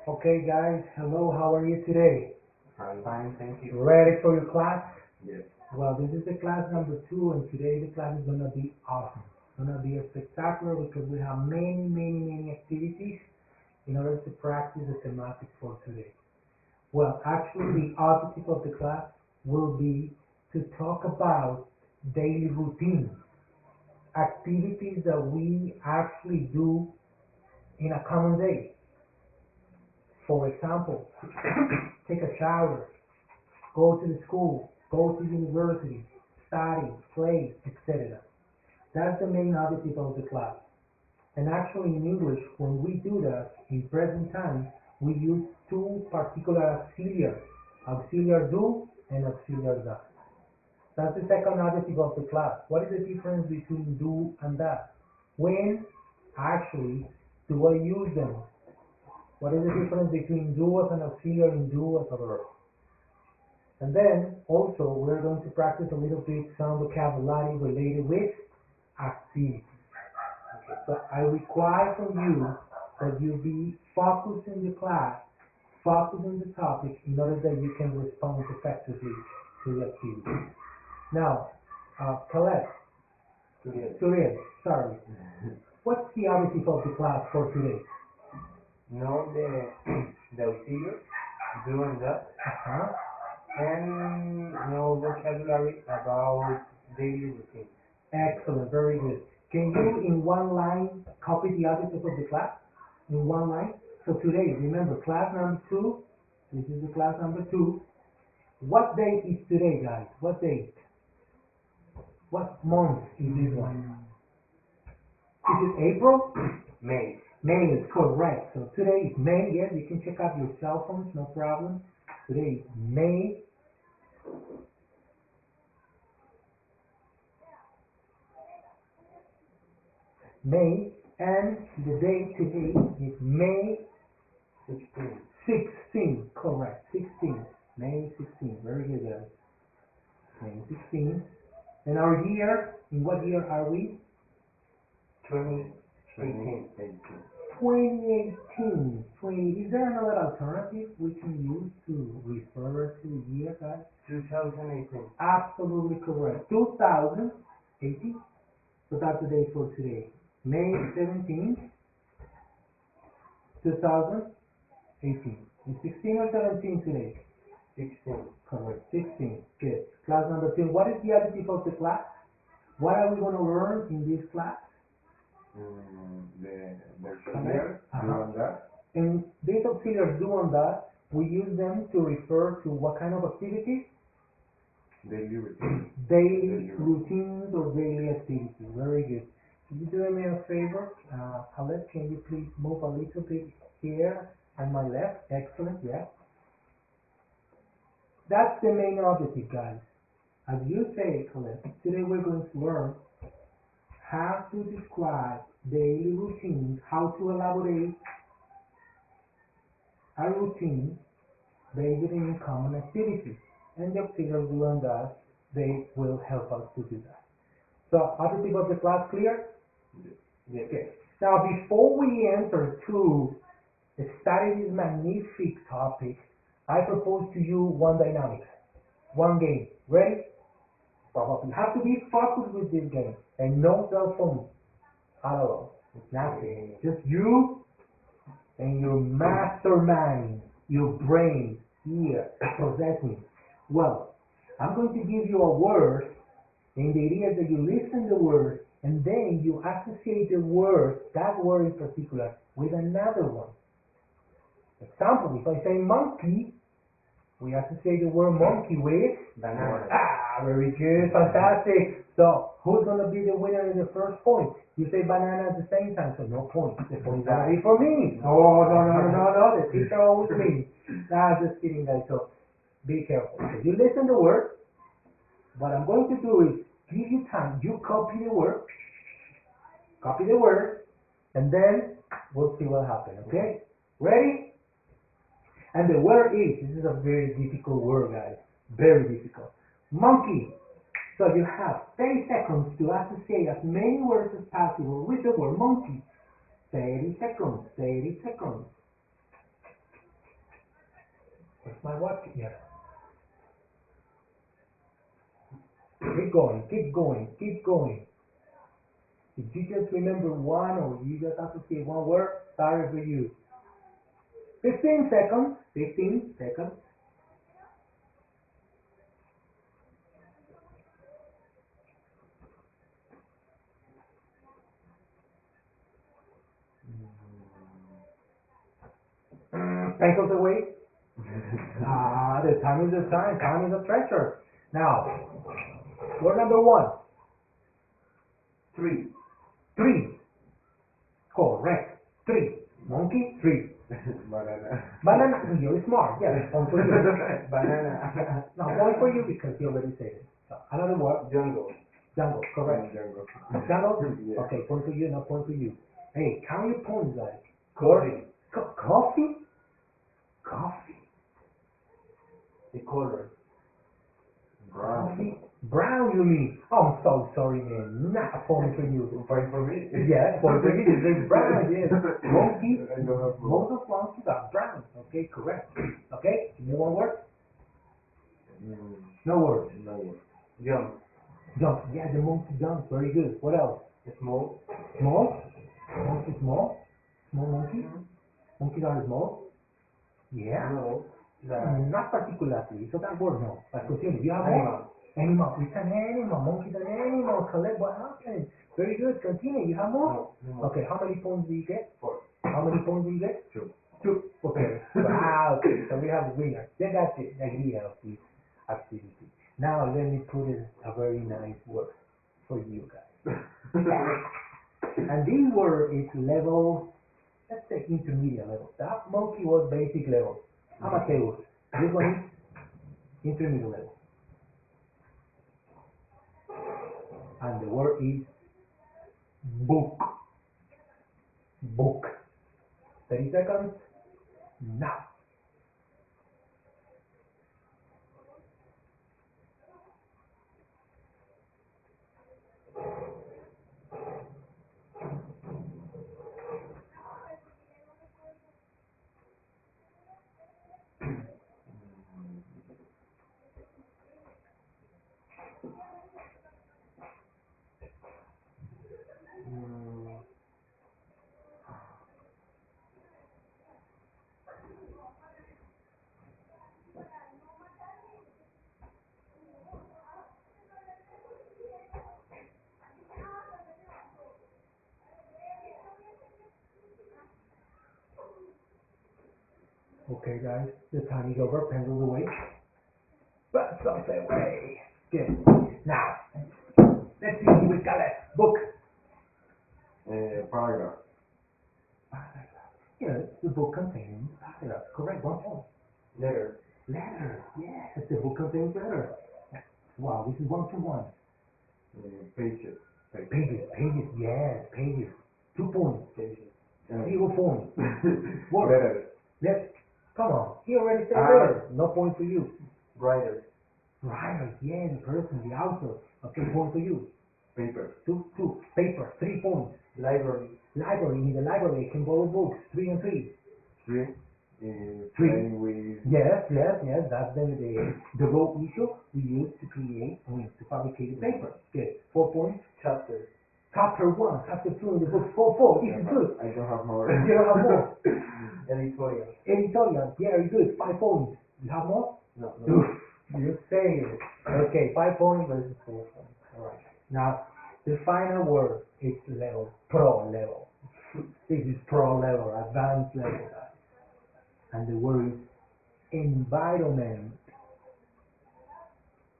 Okay, guys, hello, how are you today? I'm fine, thank you. Ready for your class? Yes. Well, this is the class number 2, and today the class is going to be awesome. It's going to be a spectacular because we have many activities in order to practice the thematic for today. Well, actually, the objective of the class will be to talk about daily routines, activities that we actually do in a common day. For example, take a shower, go to the school, go to university, study, play, etc. That's the main objective of the class. And actually in English, when we do that in present time, we use two particular auxiliaries, auxiliary do and auxiliary does. That's the second objective of the class. What is the difference between do and does? When actually do I use them? What is the difference between do as an auxiliary and do as a verb? And then also we're going to practice a little bit some vocabulary related with activities. Okay, so I require from you that you be focused in the class, focused on the topic in order that you can respond effectively to the activity. Now, Caleb, Suriel, sorry. What's the objective of the class for today? Know the auxiliary, do and that, Uh-huh. and know vocabulary about daily routine. Excellent, very good. Can you, in one line, copy the objective of the class? In one line? So today, remember, class number 2, this is the class number 2. What date is today, guys? What date? What month is this one? Is it April? May. May is correct. So today is May. Yes, you can check out your cell phones, no problem. Today is May. May, and the date today is May 16. 16, correct, 16, May 16, very good guys, May 16, and our year, in what year are we? 2018. 2018, is there another alternative we can use to refer to the year, guys? 2018. Absolutely correct, 2018, so that's the date for today, May 17th, 2018. Is 16 or 17 today? 16. Correct. 16. Good. Class number 2. What is the objective of the class? What are we going to learn in this class? The auxiliary, do and that. And these auxiliaries do and that, we use them to refer to what kind of activities? Daily routine. Daily routines or daily activities. Very good. Can you do me a favor? Khaled, can you please move a little bit here on my left? Excellent, yeah. That's the main objective, guys. As you say, Khaled, today we're going to learn how to describe daily routines, how to elaborate a routine based in common activities. And the auxiliary do and does, they will help us to do that. So, objective of the class clear? Yes. Okay. Now, before we enter to study this magnificent topic, I propose to you one dynamic, one game. Ready? You have to be focused with this game and no cell phone at all. Nothing. Just you and your mastermind, your brain here processing. Well, I'm going to give you a word, and the idea is that you listen the word and then you associate the word, that word in particular, with another one. Example, if I say monkey, we associate the word monkey with Banana. Very good, fantastic. So, who's going to be the winner in the first point? You say banana at the same time, so no point. The point is going to be for me. No. The teacher always wins. Nah, just kidding, guys. So, be careful. So you listen to the word. What I'm going to do is give you time. You copy the word, and then we'll see what happens. Okay? Ready? And the word is, this is a very difficult word, guys. Very difficult. Monkey. So you have 30 seconds to associate as many words as possible with the word monkey. 30 seconds, 30 seconds. Where's my watch? Yeah. Keep going, keep going, keep going. If you just remember one or you just associate one word, sorry for you. 15 seconds, 15 seconds. Pencils away. The time is the time is a treasure. Now, word number one. Three. Three. Correct. Three. Monkey, three. Banana. Banana, you're smart. Yes, point for you. Banana. No, point for you because you already said it. So, another word. Jungle. Jungle, correct. Jungle. Jungle? Yeah. Okay, point for you, no point for you. Hey, count your points like. Coffee. Coffee? Coffee? The color. Brown. Coffee? Brown, you mean? Oh, I'm so sorry, man. Not a point for you. Point for me. Yes, point for you. It's brown, yes. Monkey? I don't have Most of monkeys are brown. Okay, correct. Okay, give me one word. No word. No word. Jump. Jump. Yeah, the monkey jumps. Very good. What else? Small. Small? Monkey small? Small monkey? Mm-hmm. Monkeys are small? Yeah? No. Not particularly. So that word no. But continue. You have Animal. more? Animal. It's an animal. Monkey is an animal. Collect what happened. Very good. Continue. You have more? No. No more. Okay. How many points do you get? 4. How many points do you get? 2. Two. Okay. Wow. Okay. So we have a winner. Then that's the idea of this activity. Now let me put in a very nice word for you guys. And this word is level, let's say intermediate level. That monkey was basic level. Amateur. This one is intermediate level. And the word is book. Book. 30 seconds. Now. Okay, guys, the time is over. Pencils away. Pencils away. Good. Now, let's see who we got left. Book. Paragraph. Yes, the book contains paragraphs. Correct. One point. Letter. Letter. Yes, the book contains letter. Wow, this is 1-1. Pages. Pages. Yes, pages. 2 points. Pages. 0 points. What? Letters. Let's. Come on. He already said Ah. letter. No point for you. Writer. Writer. Yeah, the person, the author. Okay, point for you. Paper. Two. Paper. 3 points. Library. Library. In the library, I can borrow books. 3 and 3. 3. Three. Playing with. Yes. That's the raw issue we use to create, to fabricate the paper. Okay. 4 points. Chapter. Chapter 1, chapter 2 in the book. 4. This is good. I don't have more. You don't have more. Editorial. Editorial. Very good. 5 points. You have more? No. Oof, you say it. Okay, 5 points versus 4 points. Alright. Now, the final word is level. Pro level. This is pro level, advanced level. And the word is environment.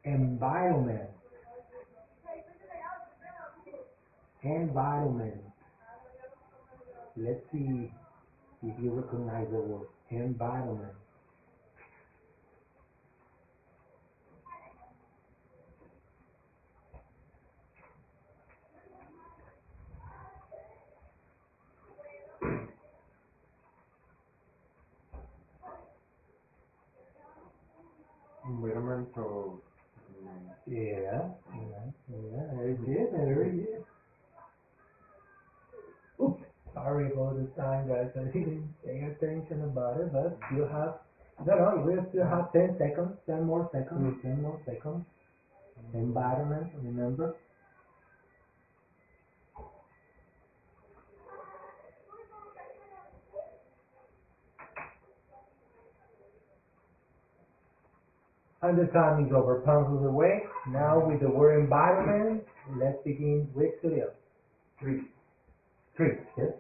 Environment. Environment. Let's see if you recognize the word environment. Environmental. Yeah. Very good. Oops, sorry about the time, guys. I didn't pay attention about it, but you have No, we still have 10 seconds, 10 more seconds, Mm. 10 more seconds. Environment, remember? And the time is over, pencils away. Now with the word environment, let's begin with studio. Three. Trees, yes.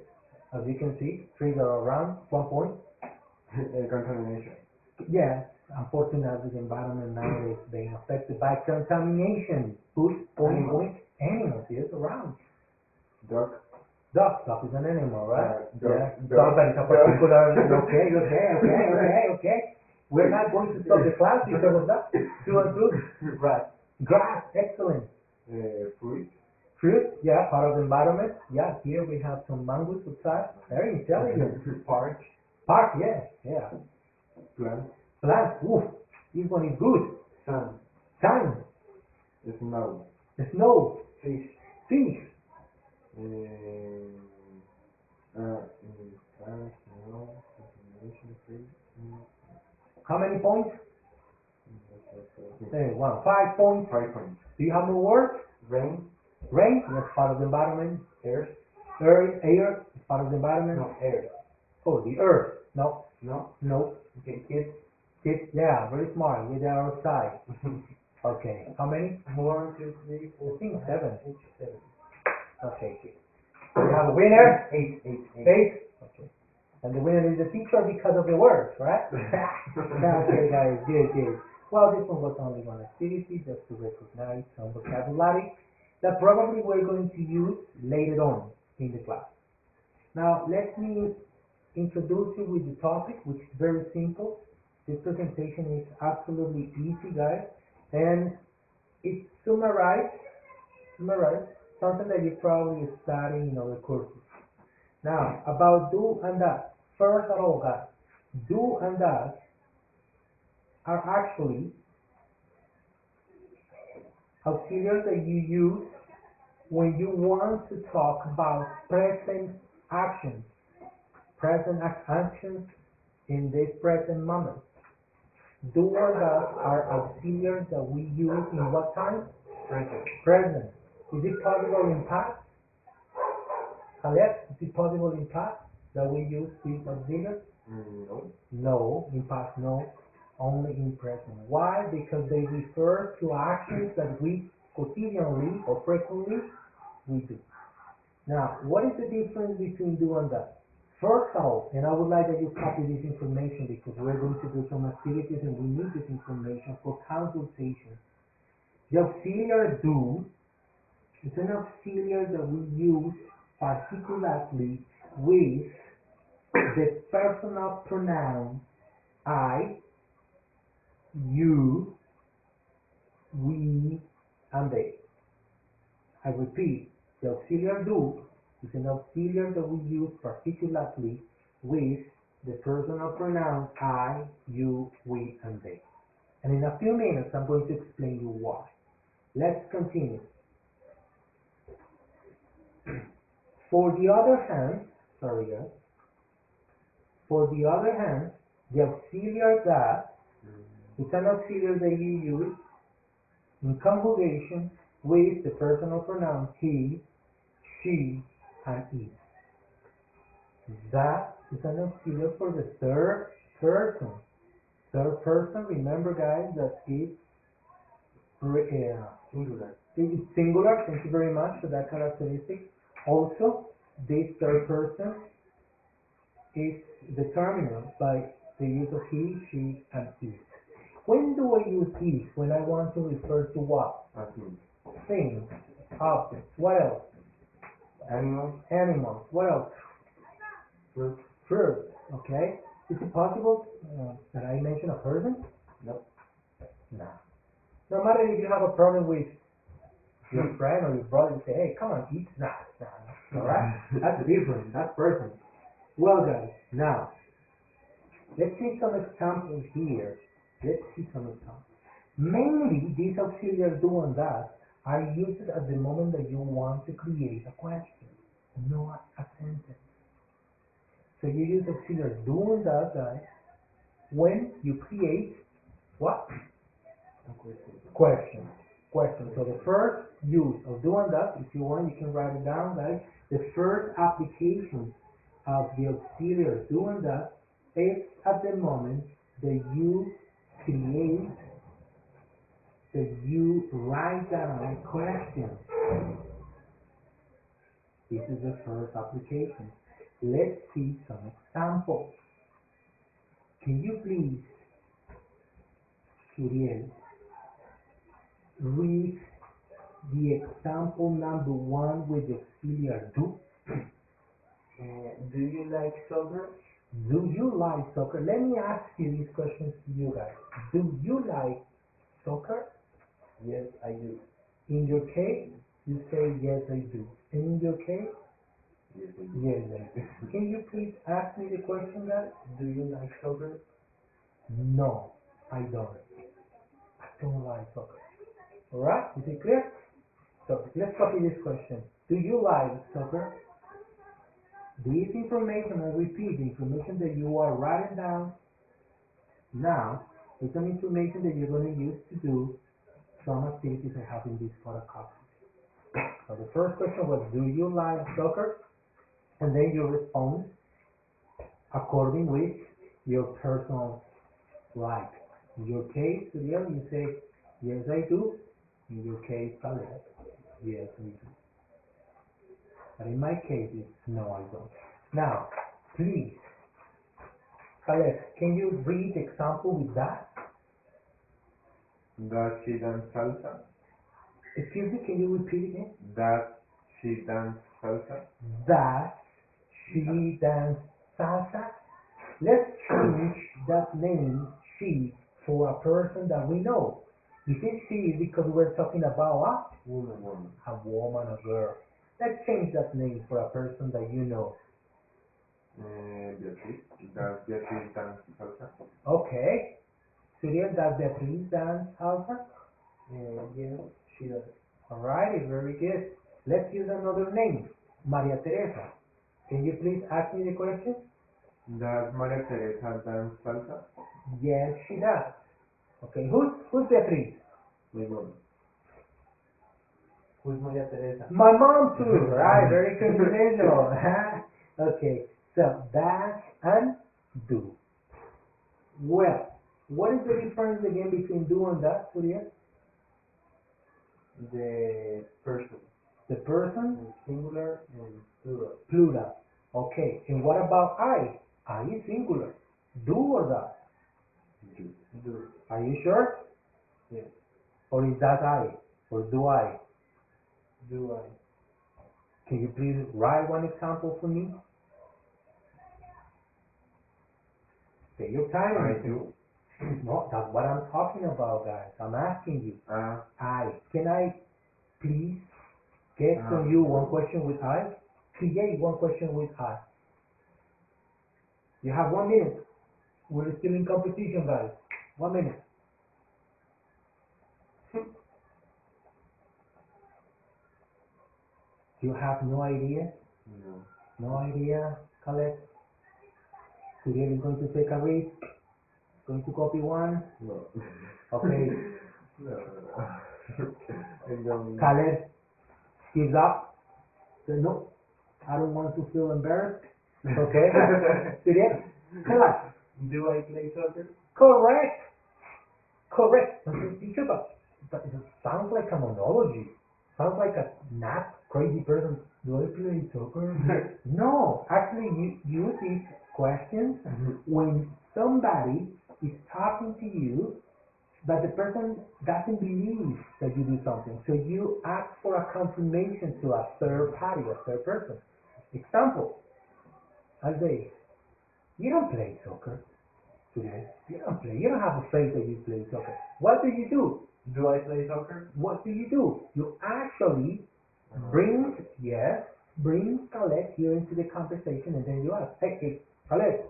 As you can see, trees are around 1 point. Contamination. Yes, unfortunately the environment now is being affected by contamination. Food, point, animals, yes, around. Dog. Dog is an animal, right? Dog. Yeah, Dog. dog, but it's a particular, okay. We're not going to stop the class because of that. 2 and 2. Rat. Grass, excellent. Fruit. Fruit, yeah, part of the environment. Yeah, here we have some mangoes outside. Very intelligent. Park. Park, yeah. Plant. Plant, oof, this one is good. Sun. Sun, Snow. snow, Fish. fish. Plant. Snow. Contamination. Fish. How many points? Okay. 5 points. 5 points. Do you have more words? Rain. Rain, that's part of the environment. Air. Air is part of the environment. No, air. Oh, the earth. No, No. Okay, kids. kids, yeah, very smart. They are outside. Okay, how many? 1, 2, 3, I 4, think 5, 7. 6, 7. Okay, kids. We have a winner. 8. 8. Okay. And the winner is the teacher because of the words, right? Okay, guys, good. Well, this one was only one activity just to recognize some vocabulary that probably we're going to use later on in the class. Now, let me introduce you with the topic, which is very simple. This presentation is absolutely easy, guys, and it summarizes something that you probably study in other courses. Now, about do and that. First of all, guys, do and that are actually auxiliaries that you use when you want to talk about present actions, actions in this present moment. Do and that are auxiliaries that we use in what time? Present. Present. Is it possible in past? Caleb, is it possible in past that we use these auxiliaries? No. No, in past no, only in present. Why? Because they refer to actions that we quotidianly or frequently we do. Now, what is the difference between do and that? First of all, and I would like that you copy this information because we're going to do some activities and we need this information for consultation. The auxiliary do is an auxiliary that we use particularly with the personal pronoun I, you, we, and they. I repeat, the auxiliary do is an auxiliary that we use particularly with the personal pronouns I, you, we, and they. And in a few minutes, I'm going to explain you why. Let's continue. For the other hand, the auxiliary that is an auxiliary that you use in conjugation with the personal pronouns he, she, and it. That is an auxiliary for the third person. Third person, remember guys, that is Singular. it's singular. Thank you very much for that characteristic. Also, this third person is determined by the use of he, she, and it. When do I use it? When I want to refer to what? Nothing. Things, objects. What else? Animals. Animals. What else? Fruit. Fruit. Okay. Is it possible that I mention a person? No. No. No matter if you have a problem with your friend or your brother, you say, hey, come on, eat. Nah. Alright? That's different. That's person. Well, guys, now, let's see some examples here. Mainly, these auxiliaries do and that are used at the moment that you want to create a question, not a sentence. So you use auxiliaries do and that, guys, when you create what? A question. Question. Question. So the first use of doing that, if you want, you can write it down, guys. The first application of the auxiliary doing that is at the moment that you create, that you write down questions. This is the first application. Let's see some examples. Can you please, Uriel, read the example number 1 with the auxiliary do? Do you like soccer? Do you like soccer? Let me ask you these questions to you guys. Do you like soccer? Yes, I do. In your case, you say yes, I do. In your case, Yes, I do. yes, I do. Can you please ask me the question, guys? Do you like soccer? No, I don't. I don't like soccer. Alright, is it clear? So let's copy this question. Do you like soccer? This information, I repeat, the information that you are writing down now is some information that you're going to use to do some activities I have in this photocopy. So the first question was, do you like soccer? And then you respond according with your personal like. In your case, Uriel, you say, yes, I do. In your case, Khaled, yes, I do. But in my case, it's no, I don't. Now, please, Khaled, can you read the example with that? Does she dance salsa? Excuse me, can you repeat again? Does she dance salsa? That she dance salsa. Let's change that name, she, for a person that we know. If it's she, because we're talking about Woman. a woman, a girl. Let's change that name for a person that you know. Beatriz. Does Beatriz dance salsa? Okay. Suriel, does Beatriz dance salsa? Yes, she does. Alrighty, very good. Let's use another name. Maria Teresa. Can you please ask me the question? Does Maria Teresa dance salsa? Yes, she does. Okay, who's Beatriz? My mom. Who's Maria Teresa? My mom too, right? Very confidential. Okay, so that and do. Well, what is the difference again between do and that, Surya? The person. The person, Singular and plural. plural. Okay, and what about I? I is singular. Do or that? Do. Are you sure? Yes. Or is that I? Or do I? Do I? Can you please write one example for me? Take your time. I do. No, that's what I'm talking about, guys. I'm asking you. I. Can I please get from you one question with I? Create one question with I. You have 1 minute. We're still in competition, guys. 1 minute. You have no idea? No. No idea, Khaled? Today is going to take a risk. Going to copy one. No. Okay. No. I don't. Khaled gives up. Says, no, I don't want to feel embarrassed. Okay. Today, Khaled. Do I play soccer? Correct. Correct. Teacher, but it sounds like a monology. Sounds like a not crazy person. Do I play soccer? No, actually, you use these questions when somebody is talking to you, but the person doesn't believe that you do something. So you ask for a confirmation to a third party, a third person. Example, I say, you don't play soccer today. You don't play. You don't have a face that you play soccer. What do you do? Do I play soccer? What do? You actually bring Khaled here into the conversation, and then you ask, hey, Khaled,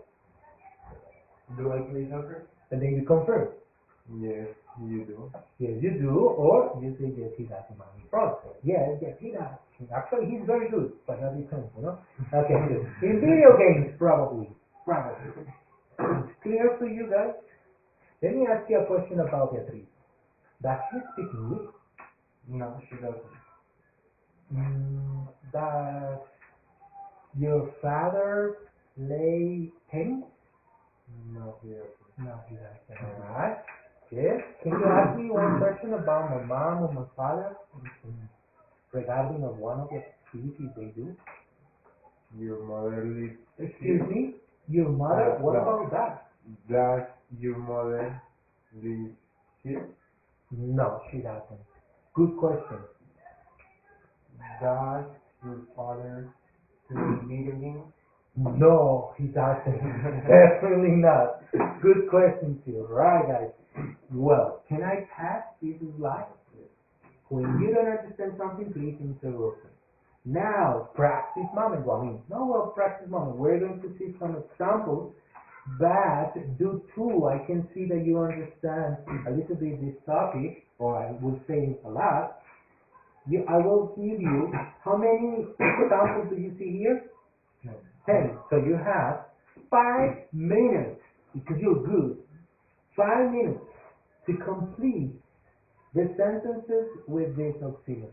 Do I play soccer? and then you confirm. Yes, you do. Yes, you do, or you say, yes, he does, in front. Yes, he does. Actually, he's very good, but that depends, Okay, good. In video games, probably. Clear for you guys? Let me ask you a question about Beatriz. Does she speak English? No, she doesn't. Does your father play tennis? No, he doesn't. No, he doesn't. Alright. Yes. Can you ask me one question about my mom or my father regarding of one of the activities they do? Your mother lives Excuse me? Your mother? What no. about that? Does your mother live here? No, she doesn't. Good question. Does your father play video games? No, he doesn't. Definitely not. Good question, too. Right, guys. Well, can I pass this slide? When you don't understand something, please interrupt me. Now, practice moment. Well, I mean, no, well, practice moment. We're going to see some examples, but due to I can see that you understand a little bit this topic, or I would say a lot. I will give you how many examples do you see here? 10. So you have 5 minutes because you're good. 5 minutes to complete the sentences with this auxiliary.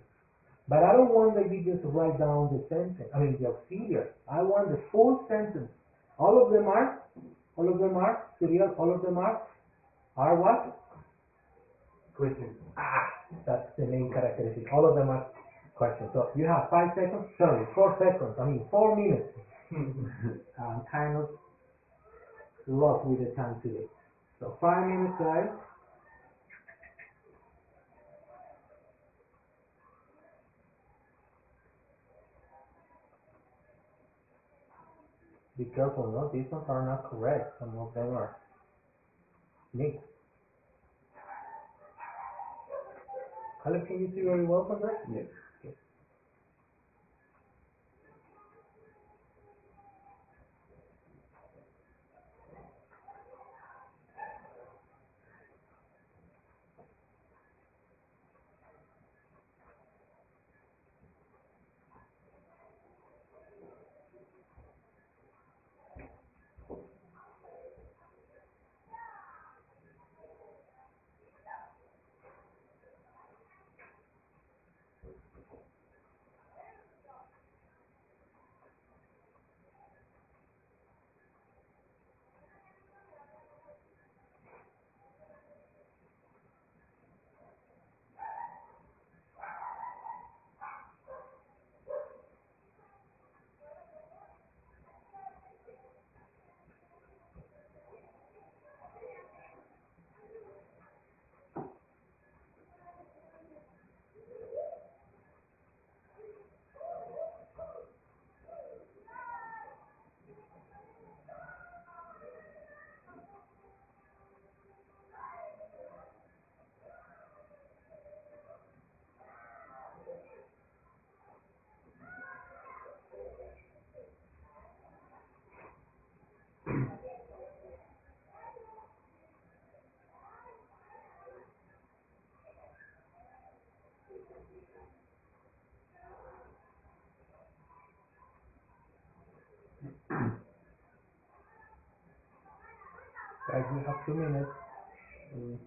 But I don't want that you just write down the sentence, I mean the auxiliary. I want the full sentence. All of them are, serial, all of them are what? Question. That's the main characteristic. All of them are questions. So you have 5 seconds, sorry, 4 seconds, 4 minutes. I'm kind of lost with the time today. So 5 minutes, guys. Be careful, no? These ones are not correct. Some of them are mixed. Caleb, can you see very well from there? Yes. Okay. Guys, we have 2 minutes. Mm,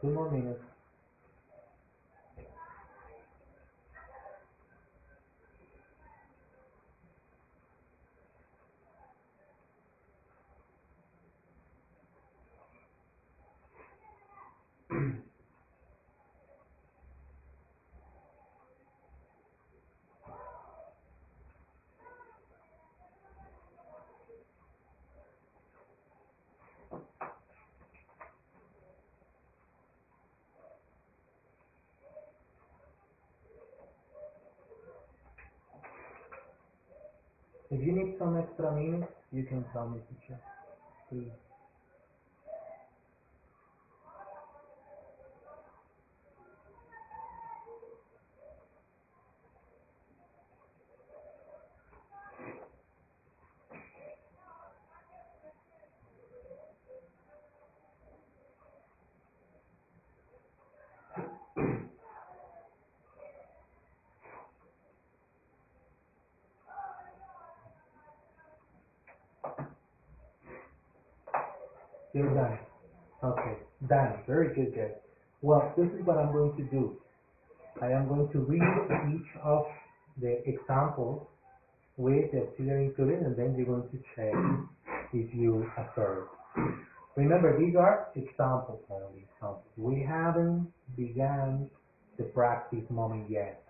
2 more minutes. If you need some extra minutes, you can tell me, teacher. Please. You're done. Okay, done. Very good, guys. Well, this is what I'm going to do. I am going to read each of the examples with the auxiliary included, and then you're going to check if you affirm. Remember, these are examples only. Examples. We haven't begun the practice moment yet.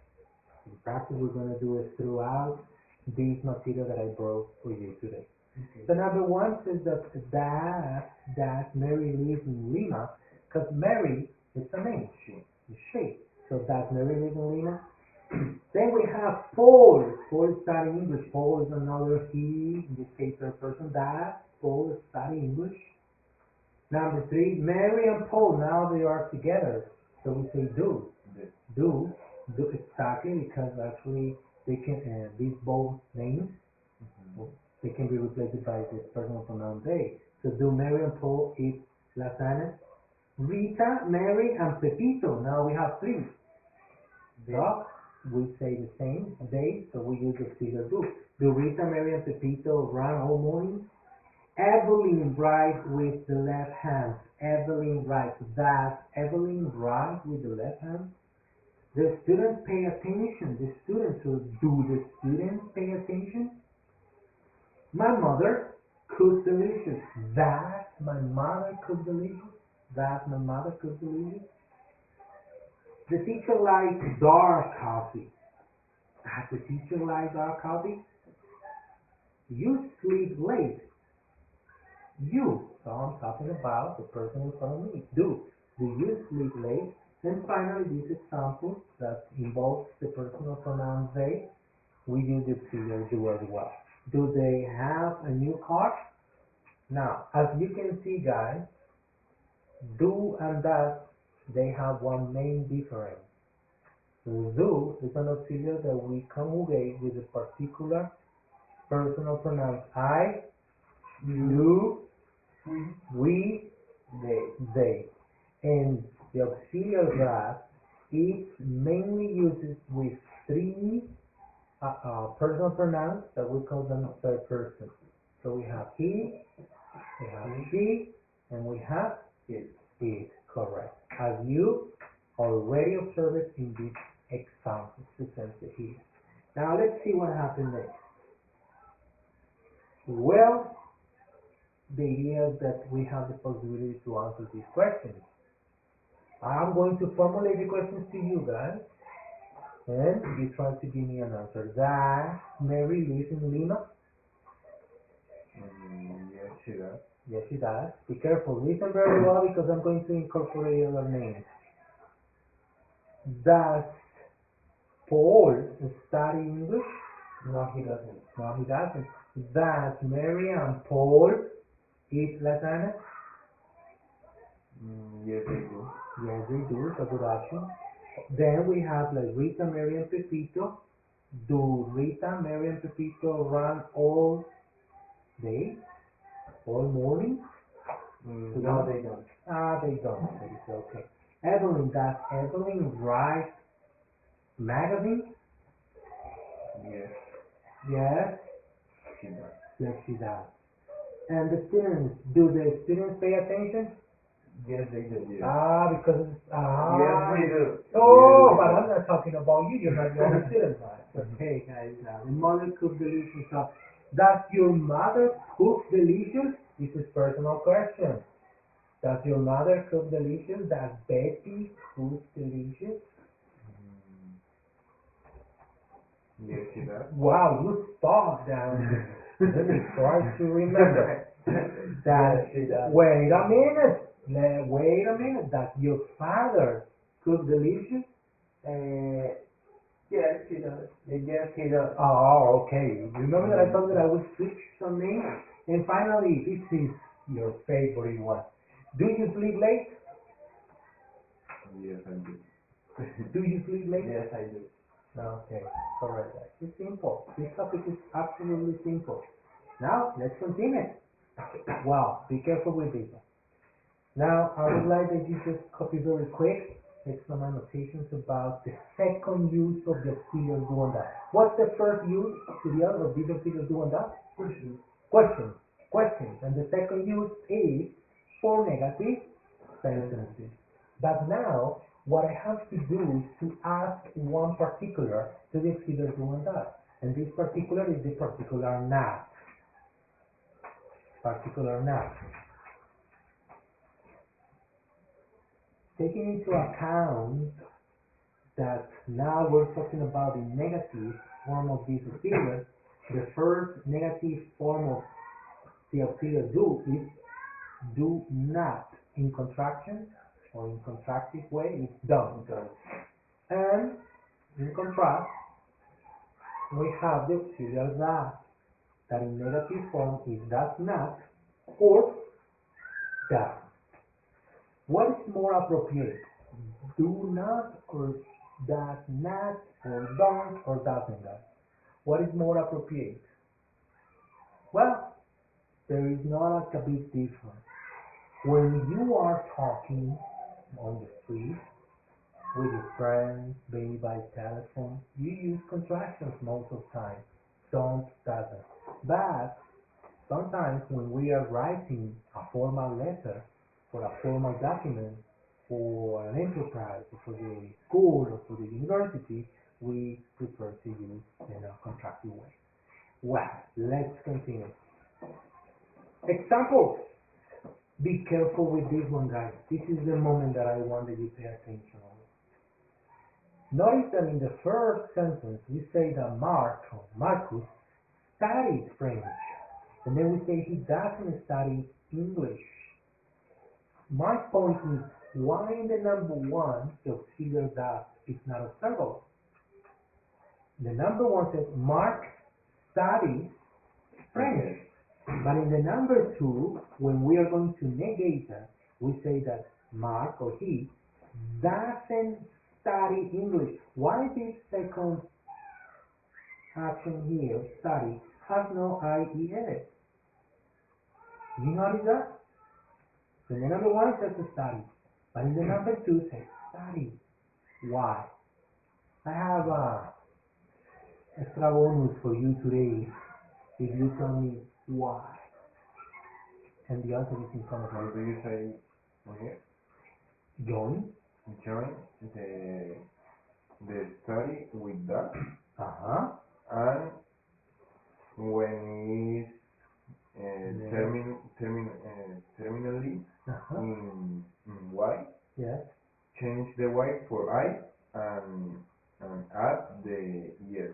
The practice we're going to do is throughout this material that I brought for you today. Okay. So number one says that Mary lives in Lima, because Mary is a name, she. So that Mary lives in Lima. Then we have Paul. Paul is studying English. Paul is another he, in this case, third person. That Paul is studying English. Number three, Mary and Paul. Now they are together. So we say do. Do exactly, because actually they can these both names they can be replaced by the personal pronoun they. So do Mary and Paul eat lasagna? Rita, Mary, and Pepito. Now we have three. So we say the same they, so we use the figure do. Do Rita, Mary, and Pepito run all morning? Evelyn writes with the left hand. Evelyn writes. Does Evelyn write with the left hand? The students pay attention. The students. So do the students pay attention? My mother cooks delicious. Does my mother cook delicious? Does my mother cook delicious? The teacher likes dark coffee. Does the teacher like dark coffee? You sleep late. You. So I'm talking about the person in front of me. Do you sleep late? And finally, this example that involves the personal pronoun they, we use the auxiliary do as well. Do they have a new car? Now, as you can see, guys, do and does, they have one main difference. Do is an auxiliary that we conjugate with a particular personal pronoun. I, you, we, they. And the auxiliary that is mainly used with three personal pronouns that we call them third person. So we have he, we have she, and we have it. Correct. As you already observed in this example presented here. Now let's see what happened next. Well, the idea is that we have the possibility to answer these questions. I'm going to formulate the questions to you guys, and you try to give me an answer. Does Mary live in Lima? Yes, she does. Yes, she does. Be careful. Listen very well because I'm going to incorporate other names. Does Paul study English? No, he doesn't. No, he doesn't. Does Mary and Paul eat lasagna? Yes, they do. Yes, they do. So good option. Then we have like Rita, Mary, and Pepito. Do Rita, Mary, and Pepito run all day? All morning? No, they don't. They don't. It's okay. Evelyn, does Evelyn write magazines? Yes, Yes. she does. Yes, she does. And the students, do the students pay attention? Yes, they do. Yes. Because Yes, they do. Oh, Yes, but they I'm not talking about you. You're not the only student, right? Okay, guys. The mother cooks delicious stuff. Does your mother cook delicious? This is personal question. Does your mother cook delicious? Does Betty cook delicious? Yes, she does. Wow, you thought down. Let me try to remember. Yes, she does. Wait a minute. Wait a minute. Does your father cook delicious? Yes, she does. Yes, he does. Oh, okay. You remember that I told you that I would switch some names? And finally, this is your favorite one. Do you sleep late? Yes, I do. Do you sleep late? Yes, I do. Okay, correct. It's simple. This topic is absolutely simple. Now, let's continue. Wow, be careful with this one. Now, I would like that you just copy very quick, take some annotations about the second use of the auxiliary do and that. What's the first use to the other of this auxiliary do and that? Question. Questions. And the second use is for negative sentences. But now, what I have to do is to ask one particular to the auxiliary do and that. And this particular is the particular not. Particular not. Taking into account that now we're talking about the negative form of this auxiliary, the first negative form of the auxiliary do is do not. In contraction or in contractive way, it's don't. And in contrast, we have the auxiliary that in negative form is does not or does. What is more appropriate? Do not or does not or don't or doesn't does. What is more appropriate? Well, there is not a big difference. When you are talking on the street with your friends, maybe by telephone, you use contractions most of the time. Don't, doesn't. But sometimes when we are writing a formal letter for a formal document for an enterprise, or for the school, or for the university, we prefer to use in a contractive way. Well, let's continue. Examples. Be careful with this one, guys. This is the moment that I wanted you to pay attention on. Notice that in the first sentence we say that Marcus studies French, and then we say he doesn't study English. My point is, why in the number one the auxiliary that is not observable? The number one says Mark studies French. But in the number two, when we are going to negate that, we say that Mark or he doesn't study English. Why this second action here, study, has no IES? You notice that? So in the number one says study, but in the number two says study. Why? I have a extra bonus for you today if you tell me why. And the answer is in front of How you. do you say here? Join. Join the study with that, Uh-huh. and when it's terminally Uh-huh. in Y, Yes. change the Y for I and add the yes.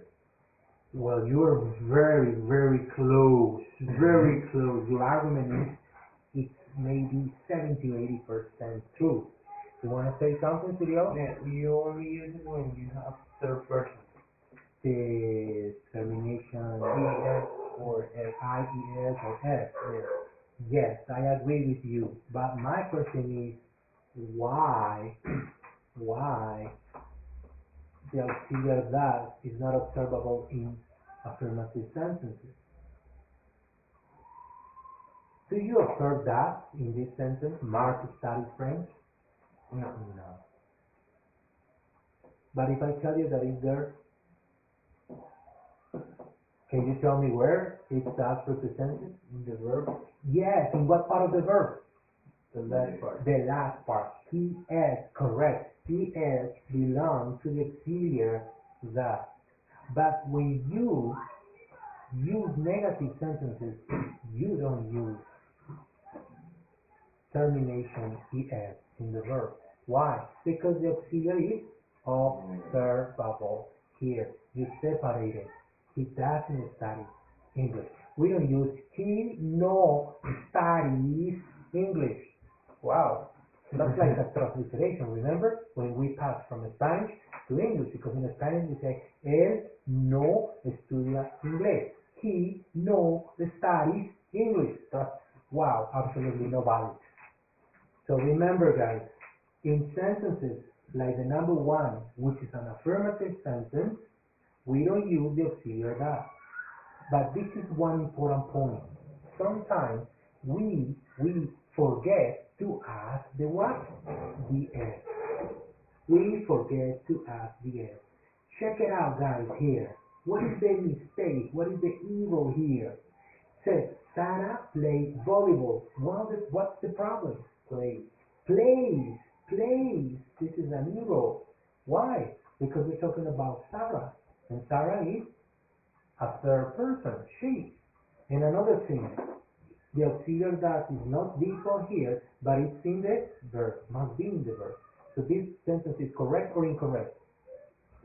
Well, you are very, very close. Very close. Your argument is it's maybe 70 or 80% true. You want to say something, Cyril? Yeah, you only use it when you have third person. The termination ES or S. IES or S. Yes. Yes, I agree with you. But my question is why the auxiliary that is not observable in affirmative sentences? Do you observe that in this sentence? Mark studies French? No. No. But if I tell you that it's there, can you tell me where it's that represented? In the verb, Yes, in what part of the verb? the last part. The last part. TS, correct. TS belongs to the auxiliary that. But when you use negative sentences, you don't use termination ES in the verb. Why? Because the auxiliary is observable. Here, you separate it. He doesn't study English. We don't use he no studies English. Wow. That's like a transliteration, remember? When we pass from Spanish to English, because in Spanish we say, él no estudia inglés. He no studies English. That's, wow, absolutely no valid. So remember, guys, in sentences like the number one, which is an affirmative sentence, we don't use the auxiliary that. But this is one important point. Sometimes we forget to ask the what? The S. We forget to ask the S. Check it out, guys, here. What is the mistake? What is the evil here? Says Sarah plays volleyball. volleyball. Well, what's the problem? Play. Plays, plays. This is a neuro. Why? Because we're talking about Sarah, and Sarah is a third person, she. And another thing, the auxiliary that is not before here, but it's in the verb, must be in the verb. So this sentence is correct or incorrect?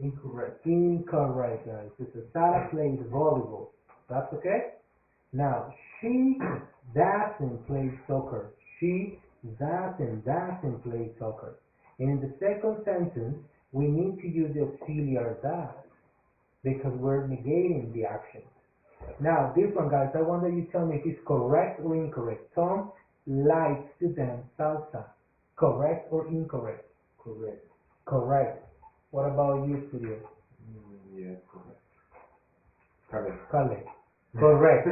Incorrect. Incorrect, guys. It's a Sarah plays volleyball. That's okay? Now, she doesn't play soccer. She doesn't play soccer. And in the second sentence, we need to use the auxiliary that because we're negating the action. Now, this one, guys, I want that you tell me if it's correct or incorrect. Tom likes to dance salsa. Correct or incorrect? Correct. Correct. What about you, Studio? Yes, correct. Correct. Correct. Correct.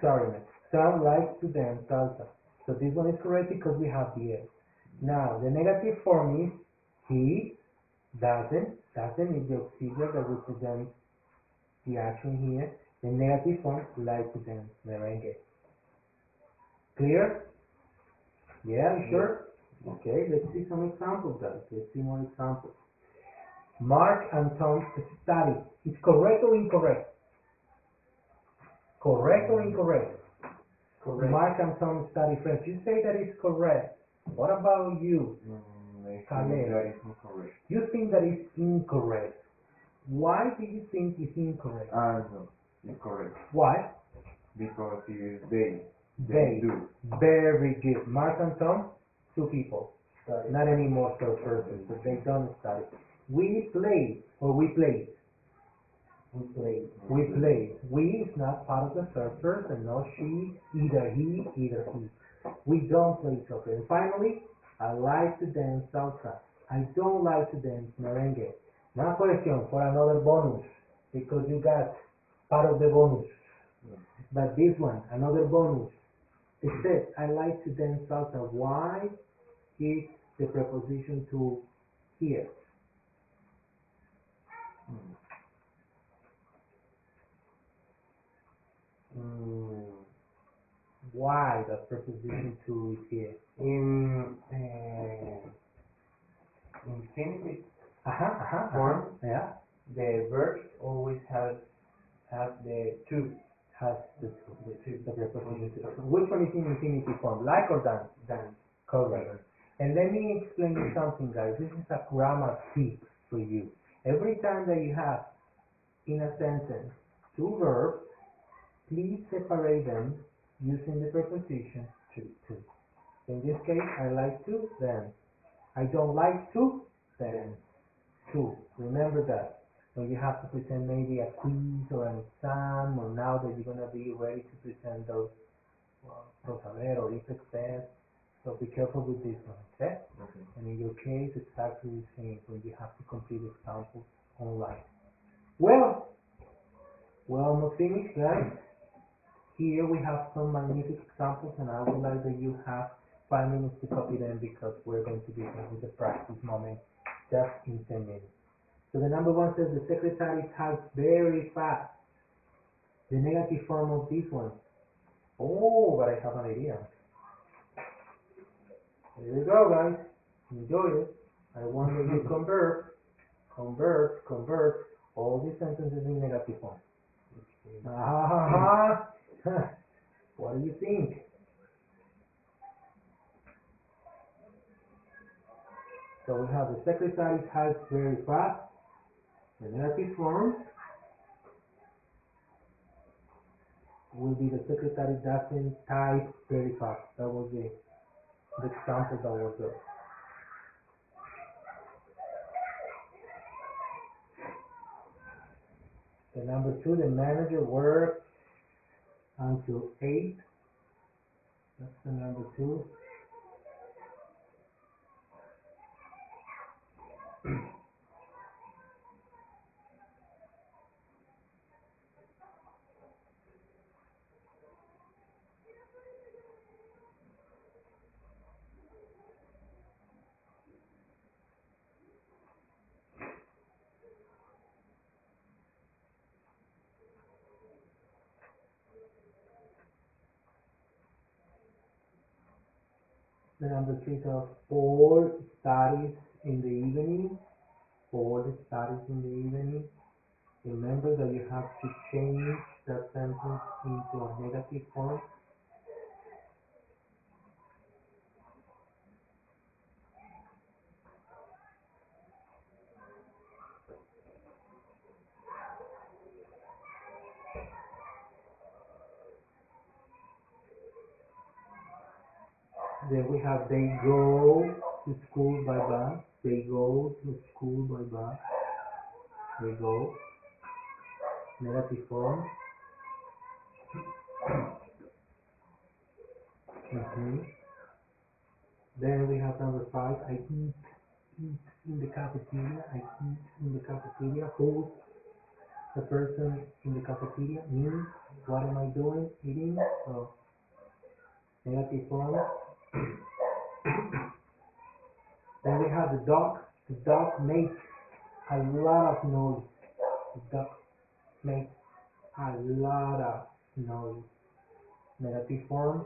Sorry, man. Tom likes to dance salsa. So this one is correct because we have the S. Now, the negative form is he doesn't. Doesn't is the auxiliary that represents the action here. The negative form like to dance merengue. Clear? Yeah, you sure? Okay, let's see some examples, guys. Let's see more examples. Mark and Tom study. Is correct or incorrect? Correct or incorrect? Correct. Mark and Tom study French. You say that is correct. What about you? I think Khaled? that is incorrect. You think that is incorrect. Why do you think it's incorrect? No, incorrect. Why? Because it is they. They. do. Very good. Mark and Tom, two people. Study. Not anymore third person, but they don't study. We play, or we played. We play. We play. We is not part of the third person. No, she, either he, either he. We don't play soccer. And finally, I like to dance salsa. I don't like to dance merengue. Now question for another bonus, because you got part of the bonus. But this one, another bonus. It says, I like to dance salsa. Why is the preposition to here? Why that preposition to is here? In infinitive form, Yeah, the verbs always have the to. has the preposition to. Which one is in infinitive form? Like or done? Done. Correct. And let me explain you something, guys. This is a grammar tip for you. Every time that you have in a sentence two verbs, please separate them using the preposition to. In this case, I like to dance. I don't like to dance. To. Remember that. When you have to present maybe a quiz or an exam, or now that you're going to be ready to present those prosaber or effect tests. So be careful with this one, okay? Okay. And in your case, exactly the same when you have to complete examples online. Well, we're almost finished, guys. Here we have some magnificent examples, and I would like that you have 5 minutes to copy them because we're going to begin with the practice moment just in 10 minutes. So the number one says the secretary types very fast. The negative form of this one. Oh, but I have an idea. Here we go, guys. Enjoy it. I want that you convert all these sentences in negative form. What do you think? So we have the secretary types very fast. The negative form will be the secretary doesn't type very fast. That was the example that was there. The number two, the manager works until 8. That's the number two. The number three tells all studies in the evening. All studies in the evening. Remember that you have to change that sentence into a negative form. Then we have they go to school by bus. They go to school by bus. They go. Negative form. Mhm. Then we have number five. I eat in the cafeteria. I eat in the cafeteria. Who's the person in the cafeteria? Me. What am I doing? Eating. So negative form. Then we have the dog. The dog makes a lot of noise. The dog makes a lot of noise. Negative form.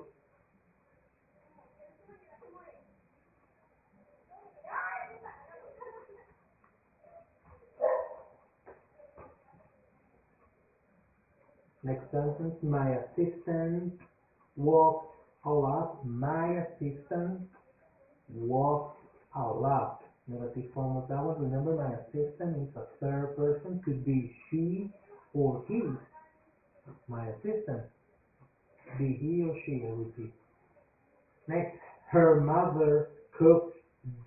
Next sentence. My assistant walks a lot. My assistant walks a lot. Negative form of that one. Remember, my assistant is a third person. Could be she or he. My assistant. Be he or she, I repeat. Next, her mother cooks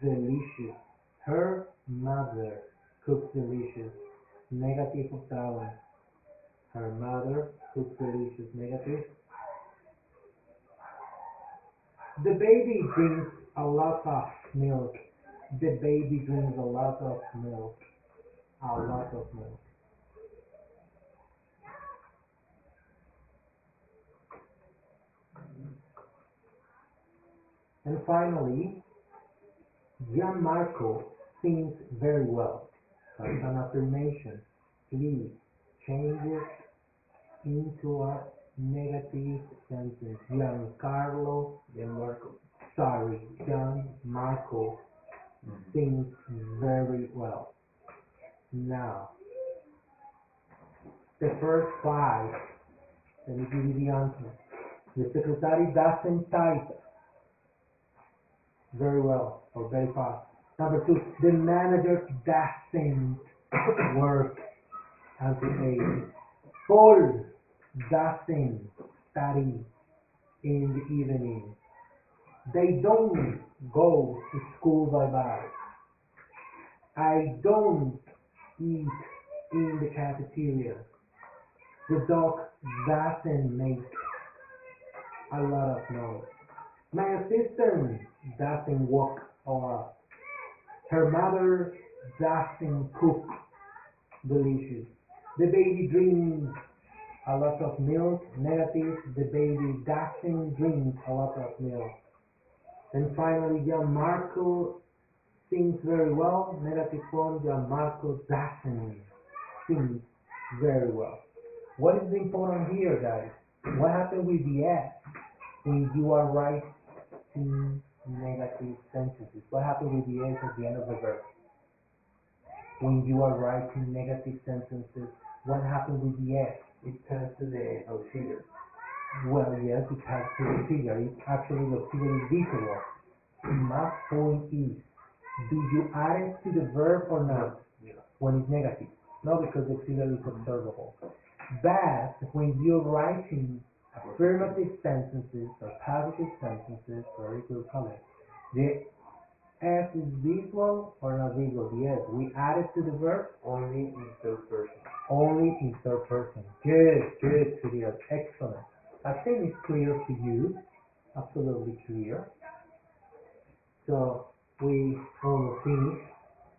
delicious. Her mother cooks delicious. Negative of that one. Her mother cooks delicious. Negative. The baby drinks a lot of milk. The baby drinks a lot of milk. A lot of milk. And finally, Gianmarco sings very well. That's an affirmation. Please change it into a negative sentence. Gianmarco, sorry, Gianmarco sings very well. Now, the first five, let me give you the answer. The secretary doesn't type very well or very fast. Number two, the manager doesn't work as a Paul doesn't study in the evening. They don't go to school by bus. I don't eat in the cafeteria. The dog doesn't make a lot of noise. My assistant doesn't walk a lot. Her mother doesn't cook delicious. The baby drinks a lot of milk. Negative. The baby doesn't drink a lot of milk. And finally, Gianmarco sings very well. Negative form. Gianmarco doesn't sing very well. What is important here, guys? What happens with the S when you are writing negative sentences? What happens with the S at the end of the verb? When you are writing negative sentences, what happens with the S? It turns to the auxiliary. Well, yes, it has to be auxiliary. Actually, the auxiliary is visible. My point is, do you add it to the verb or not when it's negative? No, because the auxiliary is observable. But when you're writing affirmative sentences or positive sentences, very good comment, the S is visual or not visual? Yes, we add it to the verb Only in third person. only in third person. Good, good, clear, excellent. I think it's clear to you, absolutely clear. So we almost finished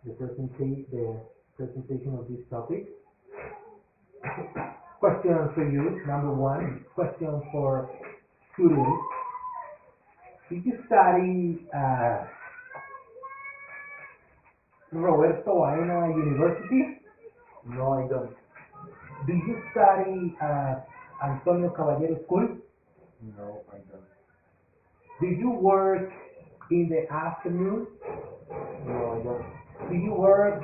the presentation of this topic. Question for you, number one, question for students. Did you study Roberto Baena University? No, I don't. Did you study Antonio Caballero School? No, I don't. Did you work in the afternoon? No, I don't. Do you work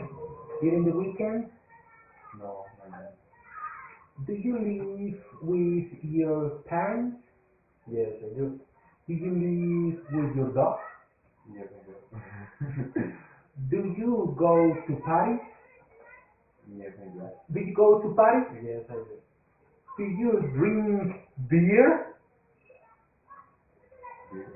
during the weekend? No, I don't. Do you live with your parents? Yes, I do. Do you live with your dog? Yes, I do. Do you go to parties? Yes, I do. Do you go to parties? Yes, I do. Do you drink beer? Yes.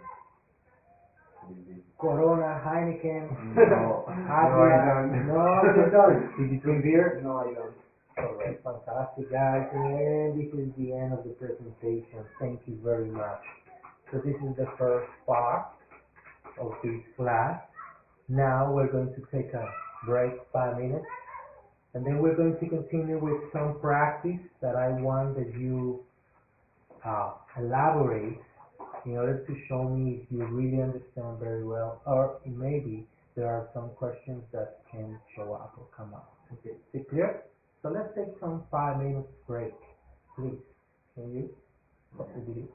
Yes. Corona, Heineken, No, no, I don't. No, you don't. Did you drink beer? No, I don't. Alright, fantastic guys. And this is the end of the presentation. Thank you very much. So this is the first part of this class. Now we're going to take a break, 5 minutes, and then we're going to continue with some practice that I want that you elaborate in order to show me if you really understand very well, or maybe there are some questions that can show up or come up. Okay, is it clear? So let's take some 5 minutes break, please. Can you? What would you do?